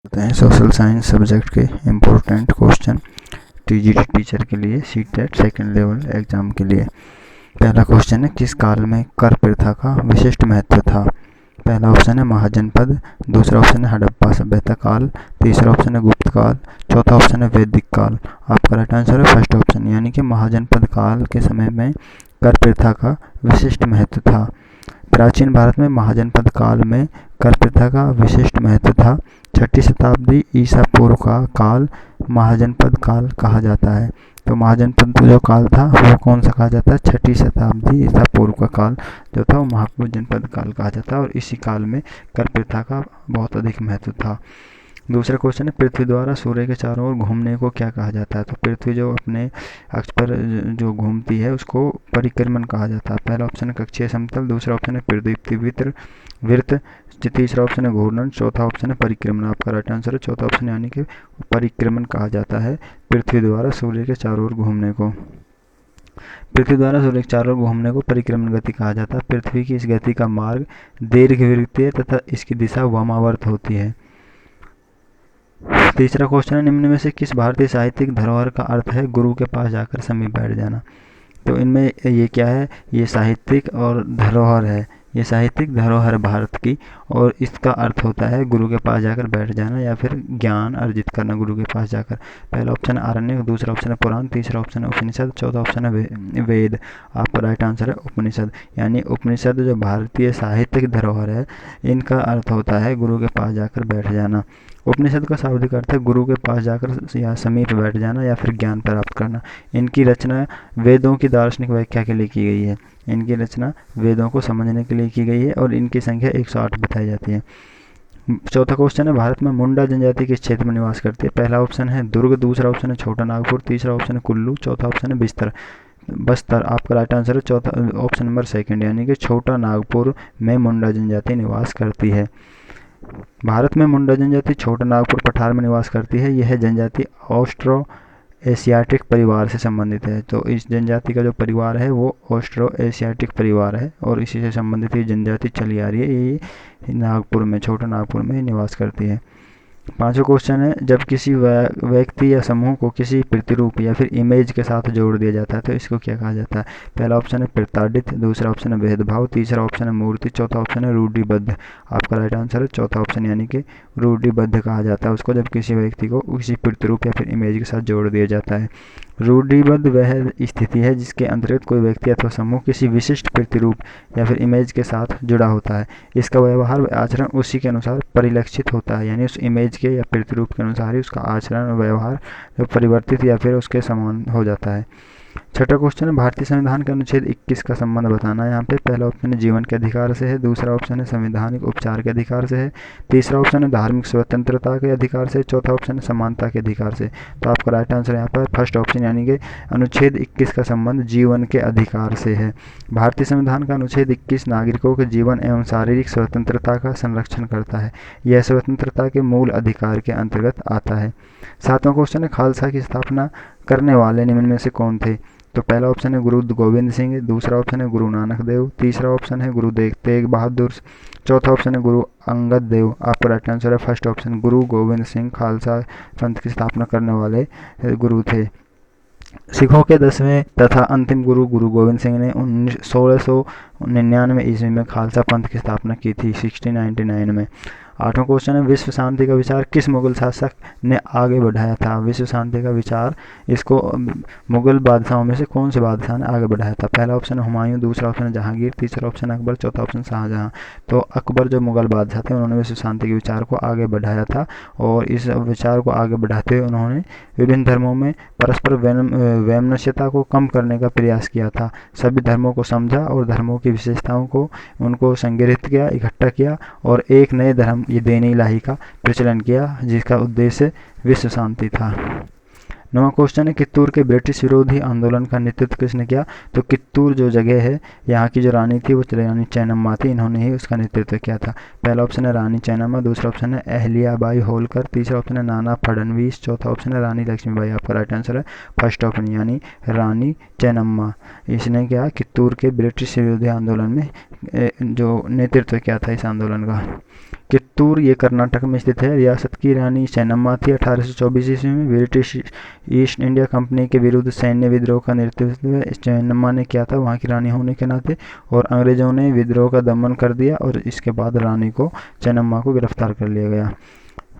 होते हैं social science subject के इम्पोर्टेंट क्वेश्चन टीजीटी टीचर के लिए सीटेट सेकंड लेवल एग्जाम के लिए। पहला क्वेश्चन है, किस काल में कर प्रथा का विशिष्ट महत्व था? पहला ऑप्शन है महाजनपद, दूसरा ऑप्शन है हड़प्पा सभ्यता काल, तीसरा ऑप्शन है गुप्त काल, चौथा ऑप्शन है वैदिक काल। आपका राइट आंसर है फर्स्ट ऑप्शन, यानी कि महाजनपद काल के समय में कर प्रथा का विशिष्ट महत्व था। प्राचीन भारत में महाजनपद काल में कर प्रथा का विशिष्ट महत्व था। 6ठी शताब्दी ईसा पूर्व का काल महाजनपद काल कहा जाता है। तो महाजनपद जो काल था वो कौन सा कहा जाता है? 6ठी शताब्दी ईसा पूर्व का काल जो था वो महाजनपद काल कहा जाता है, और इसी काल में कर प्रथा का बहुत अधिक महत्व था। दूसरा क्वेश्चन है, पृथ्वी द्वारा सूर्य के चारों ओर घूमने को क्या कहा जाता है? तो पृथ्वी जो अपने अक्ष पर जो घूमती है उसको परिक्रमण कहा जाता है। पहला ऑप्शन है कक्षीय समतल, दूसरा ऑप्शन है प्रदीप्ति वृत्त, तीसरा ऑप्शन है घूर्णन, चौथा ऑप्शन है परिक्रमण। आपका राइट आंसर है चौथा ऑप्शन, यानी कि परिक्रमण कहा जाता है पृथ्वी द्वारा सूर्य के चारों ओर घूमने को। पृथ्वी द्वारा सूर्य के चारों ओर घूमने को परिक्रमण गति कहा जाता है। पृथ्वी की इस गति का मार्ग दीर्घवृत्तीय तथा इसकी दिशा वामावर्त होती है। तीसरा क्वेश्चन है, निम्न में से किस भारतीय साहित्यिक धरोहर का अर्थ है गुरु के पास जाकर समीप बैठ जाना? तो इनमें ये क्या है? ये साहित्यिक और धरोहर है। ये साहित्यिक धरोहर भारत की, और इसका अर्थ होता है गुरु के पास जाकर बैठ जाना या फिर ज्ञान अर्जित करना गुरु के पास जाकर। पहला ऑप्शन है आरण्य, दूसरा ऑप्शन है पुराण, तीसरा ऑप्शन है उपनिषद, चौथा ऑप्शन है वेद। आपका राइट आंसर है उपनिषद, यानी उपनिषद जो भारतीय साहित्यिक धरोहर है इनका अर्थ होता है गुरु के पास जाकर बैठ जाना। उपनिषद का शाब्दिक अर्थ है गुरु के पास जाकर या समीप बैठ जाना या फिर ज्ञान प्राप्त करना। इनकी रचना वेदों की दार्शनिक व्याख्या के लिए की गई है। इनकी रचना वेदों को समझने के लिए की गई है, और इनकी संख्या 108 बताई जाती है। चौथा क्वेश्चन है, भारत में मुंडा जनजाति किस क्षेत्र में निवास करती है? पहला ऑप्शन है दुर्ग, दूसरा ऑप्शन है छोटा नागपुर, तीसरा ऑप्शन है कुल्लू, चौथा ऑप्शन है बस्तर। आपका राइट आंसर है चौथा ऑप्शन नंबर सेकंड, यानी कि छोटा नागपुर में मुंडा जनजाति निवास करती है। भारत में मुंडा जनजाति छोटा नागपुर पठार में निवास करती है। यह जनजाति ऑस्ट्रो एशियाटिक परिवार से संबंधित है। तो इस जनजाति का जो परिवार है वो ऑस्ट्रो एशियाटिक परिवार है, और इसी से संबंधित ये जनजाति चली आ रही है। ये नागपुर में, छोटा नागपुर में निवास करती है। पांचवा क्वेश्चन है, जब किसी व्यक्ति या समूह को किसी प्रतिरूप या फिर इमेज के साथ जोड़ दिया जाता है तो इसको क्या कहा जाता है? पहला ऑप्शन है प्रताड़ित, दूसरा ऑप्शन है भेदभाव, तीसरा ऑप्शन है मूर्ति, चौथा ऑप्शन है रूढ़िबद्ध। आपका राइट आंसर है चौथा ऑप्शन, यानी कि रूढ़िबद्ध कहा जाता है उसको जब किसी व्यक्ति को किसी प्रतिरूप या फिर इमेज के साथ जोड़ दिया जाता है। रूढ़िबद्ध वह स्थिति है जिसके अंतर्गत कोई व्यक्ति अथवा समूह किसी विशिष्ट प्रतिरूप या फिर इमेज के साथ जुड़ा होता है। इसका व्यवहार व आचरण उसी के अनुसार परिलक्षित होता है, यानी उस इमेज के या प्रतिरूप के अनुसार ही उसका आचरण और व्यवहार परिवर्तित या फिर उसके समान हो जाता है। छठा क्वेश्चन है, भारतीय संविधान के अनुच्छेद 21 का संबंध बताना है। यहाँ पे पहला ऑप्शन है जीवन के अधिकार से है, दूसरा ऑप्शन है संवैधानिक उपचार के अधिकार से है, तीसरा ऑप्शन है धार्मिक स्वतंत्रता के अधिकार से, चौथा ऑप्शन है समानता के अधिकार से। तो आपका राइट आंसर यहाँ पर फर्स्ट ऑप्शन, यानी कि अनुच्छेद 21 का संबंध जीवन के अधिकार से है। भारतीय संविधान का अनुच्छेद 21 नागरिकों के जीवन एवं शारीरिक स्वतंत्रता का संरक्षण करता है। यह स्वतंत्रता के मूल अधिकार के अंतर्गत आता है। सातवां क्वेश्चन है, खालसा की स्थापना करने वाले निम्न में से कौन थे? तो पहला ऑप्शन है गुरु गोविंद सिंह, दूसरा ऑप्शन है गुरु नानक देव, तीसरा ऑप्शन है गुरु तेग बहादुर, चौथा ऑप्शन है गुरु अंगद देव। आपका राइट आंसर है फर्स्ट ऑप्शन, गुरु गोविंद सिंह खालसा पंथ की स्थापना करने वाले गुरु थे। सिखों के 10वें तथा अंतिम गुरु गुरु गोविंद सिंह ने 1699 ईस्वी में खालसा पंथ की स्थापना की थी, 1699 में। आठवां क्वेश्चन है, विश्व शांति का विचार किस मुगल शासक ने आगे बढ़ाया था? विश्व शांति का विचार इसको मुगल बादशाहों में से कौन से बादशाह ने आगे बढ़ाया था? पहला ऑप्शन है हुमायूं, दूसरा ऑप्शन है जहांगीर, तीसरा ऑप्शन है अकबर, चौथा ऑप्शन शाहजहां। तो अकबर जो मुगल बादशाह थे उन्होंने विश्व शांति के विचार को आगे बढ़ाया था, और इस विचार को आगे बढ़ाते हुए उन्होंने विभिन्न धर्मों में परस्पर वैमनस्यता को कम करने का प्रयास किया था। सभी धर्मों को समझा और धर्मों की विशेषताओं को उनको संग्रहित किया, इकट्ठा किया, और एक नए धर्म ये देनी इलाही का प्रचलन किया जिसका उद्देश्य विश्व शांति था। नवा क्वेश्चन है, कित्तूर के ब्रिटिश विरोधी आंदोलन का नेतृत्व किसने किया? तो कित्तूर जो जगह है यहाँ की जो रानी थी वो रानी चेन्नम्मा थी, इन्होंने ही उसका नेतृत्व किया था। पहला ऑप्शन है रानी चेन्नम्मा, दूसरा ऑप्शन है अहल्याबाई होलकर, तीसरा ऑप्शन है नाना फडणवीस, चौथा ऑप्शन है रानी लक्ष्मीबाई। आपका राइट आंसर है फर्स्ट ऑप्शन, यानी रानी चेन्नम्मा। इसने क्या कित्तूर के ब्रिटिश विरोधी आंदोलन में जो नेतृत्व किया था इस आंदोलन का। कित्तूर ये कर्नाटक में स्थित है। रियासत की रानी चेन्नम्मा थी। 1824 ईस्वी में ब्रिटिश ईस्ट इंडिया कंपनी के विरुद्ध सैन्य विद्रोह का नेतृत्व चेन्नम्मा ने किया था, वहाँ की रानी होने के नाते, और अंग्रेजों ने विद्रोह का दमन कर दिया और इसके बाद रानी को, चेन्नम्मा को गिरफ्तार कर लिया गया।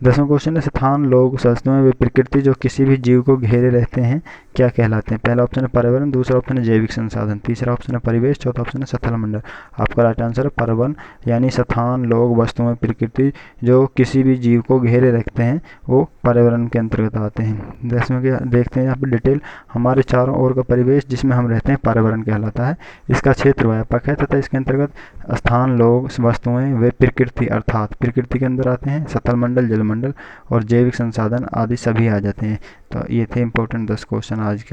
10वां क्वेश्चन है, स्थान, लोग, वस्तुएं व प्रकृति जो किसी भी जीव को घेरे रहते हैं क्या कहलाते हैं? पहला ऑप्शन है पर्यावरण, दूसरा ऑप्शन है जैविक संसाधन, तीसरा ऑप्शन है परिवेश, चौथा ऑप्शन है सतल मंडल। आपका राइट आंसर है पर्यावरण, यानी स्थान, लोग, वस्तुएं, प्रकृति जो किसी भी जीव को घेरे रखते हैं वो पर्यावरण के अंतर्गत आते हैं। 10वें के देखते हैं यहाँ पर डिटेल। हमारे चारों ओर का परिवेश जिसमें हम रहते हैं पर्यावरण कहलाता है। इसका क्षेत्र व्यापक है तथा इसके अंतर्गत स्थान, लोग, वस्तुएं व प्रकृति अर्थात प्रकृति के अंदर आते हैं, सतल मंडल, जलमंडल और जैविक संसाधन आदि सभी आ जाते हैं। तो ये थे इंपॉर्टेंट 10 क्वेश्चन आज के।